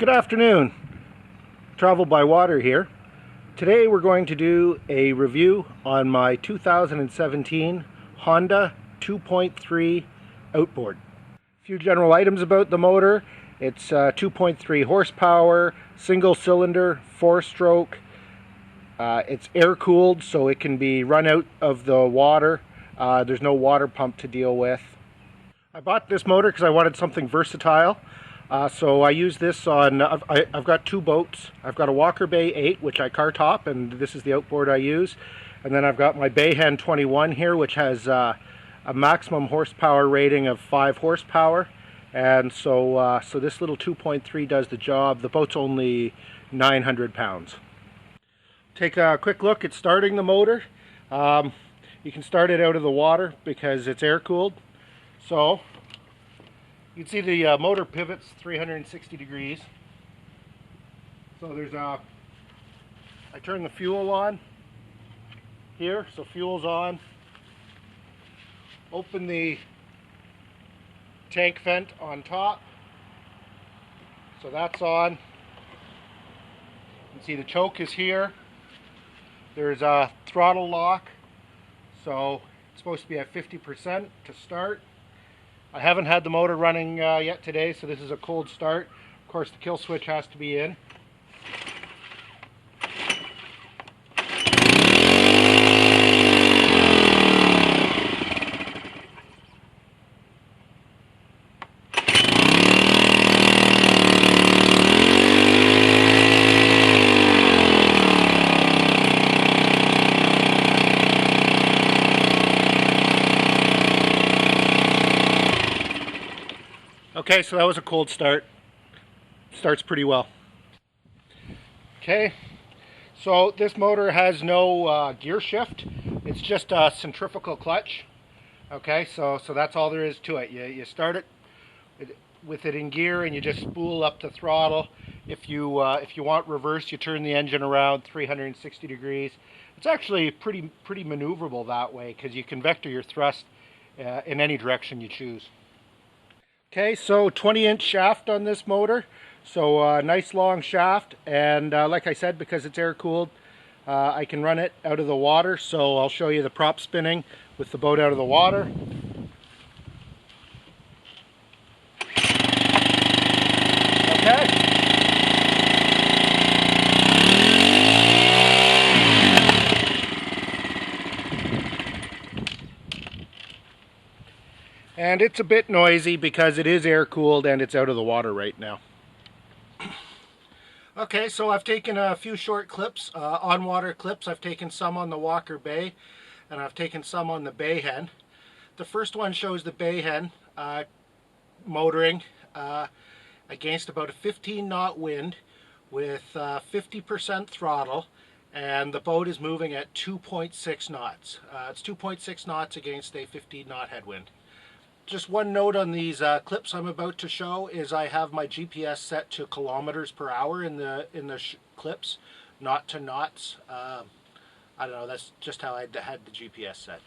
Good afternoon. Travel by Water here. Today we're going to do a review on my 2017 Honda 2.3 outboard. A few general items about the motor. It's 2.3 horsepower, single cylinder, 4-stroke. It's air cooled, so it can be run out of the water. There's no water pump to deal with. I bought this motor because I wanted something versatile. So I use this on, I've got two boats. I've got a Walker Bay 8, which I car top, and this is the outboard I use. And then I've got my Bayhen 21 here, which has a maximum horsepower rating of 5 horsepower. And so this little 2.3 does the job. The boat's only 900 pounds. Take a quick look at starting the motor. You can start it out of the water because it's air cooled. So you can see the motor pivots 360 degrees. So there's I turn the fuel on here, so fuel's on. Open the tank vent on top, so that's on. You can see the choke is here. There's a throttle lock, so it's supposed to be at 50% to start. I haven't had the motor running yet today, so this is a cold start. Of course, the kill switch has to be in. Okay, so that was a cold start. Starts pretty well. Okay, so this motor has no gear shift. It's just a centrifugal clutch. Okay, so that's all there is to it. You start it with it in gear, and you just spool up the throttle. If you want reverse, you turn the engine around 360 degrees. It's actually pretty maneuverable that way because you can vector your thrust in any direction you choose. Okay, so 20-inch shaft on this motor, so nice long shaft, and like I said, because it's air cooled, I can run it out of the water. So I'll show you the prop spinning with the boat out of the water. Okay. And it's a bit noisy because it is air cooled and it's out of the water right now. Okay, so I've taken a few short clips, on water clips. I've taken some on the Walker Bay and I've taken some on the Bayhen. The first one shows the Bayhen motoring against about a 15-knot wind with 50% throttle, and the boat is moving at 2.6 knots. It's 2.6 knots against a 15-knot headwind. Just one note on these clips I'm about to show is I have my GPS set to kilometers per hour in the clips, not to knots. I don't know, that's just how I had the GPS set.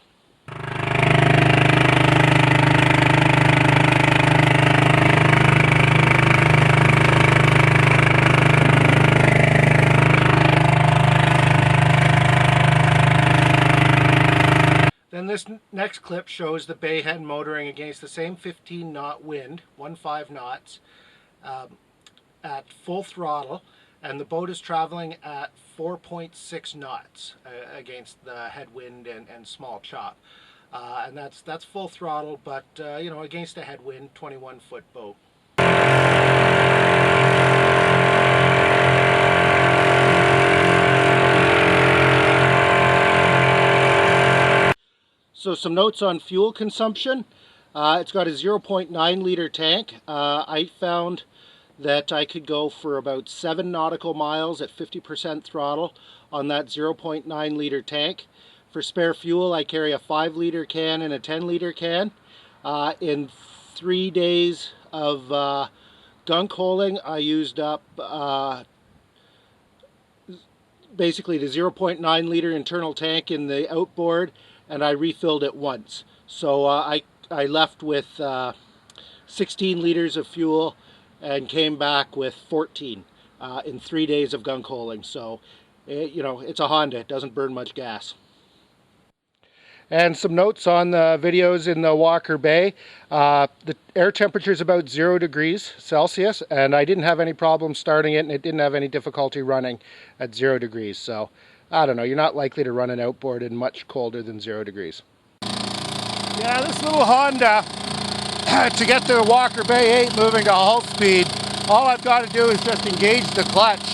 Then this next clip shows the Bayhen motoring against the same 15-knot wind, 15 knots, at full throttle, and the boat is traveling at 4.6 knots against the headwind and small chop. And that's full throttle, but you know, against a headwind, 21-foot boat. So some notes on fuel consumption. It's got a 0.9 liter tank. I found that I could go for about 7 nautical miles at 50% throttle on that 0.9 liter tank. For spare fuel, I carry a 5 liter can and a 10 liter can. In 3 days of gunk holing, I used up basically the 0.9 liter internal tank in the outboard, and I refilled it once. So I left with 16 liters of fuel and came back with 14 in 3 days of gunk holing. So, you know, it's a Honda. It doesn't burn much gas. And some notes on the videos in the Walker Bay. The air temperature is about 0 degrees Celsius, and I didn't have any problem starting it, and it didn't have any difficulty running at 0 degrees. So, I don't know, you're not likely to run an outboard in much colder than 0 degrees. Yeah, this little Honda, to get the Walker Bay 8 moving to half speed, all I've got to do is just engage the clutch.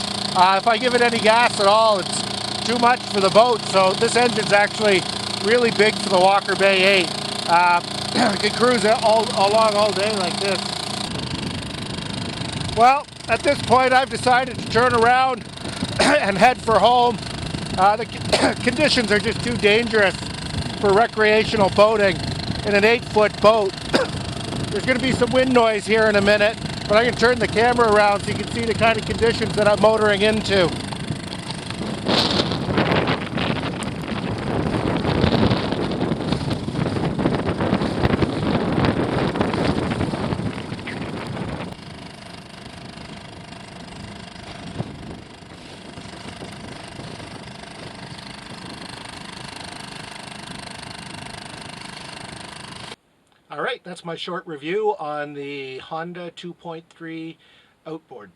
If I give it any gas at all, it's too much for the boat. So this engine's actually really big for the Walker Bay 8. It can cruise along all day like this. Well, at this point I've decided to turn around and head for home. The conditions are just too dangerous for recreational boating in an 8-foot boat. There's going to be some wind noise here in a minute, but I can turn the camera around so you can see the kind of conditions that I'm motoring into. All right, that's my short review on the Honda 2.3 outboard.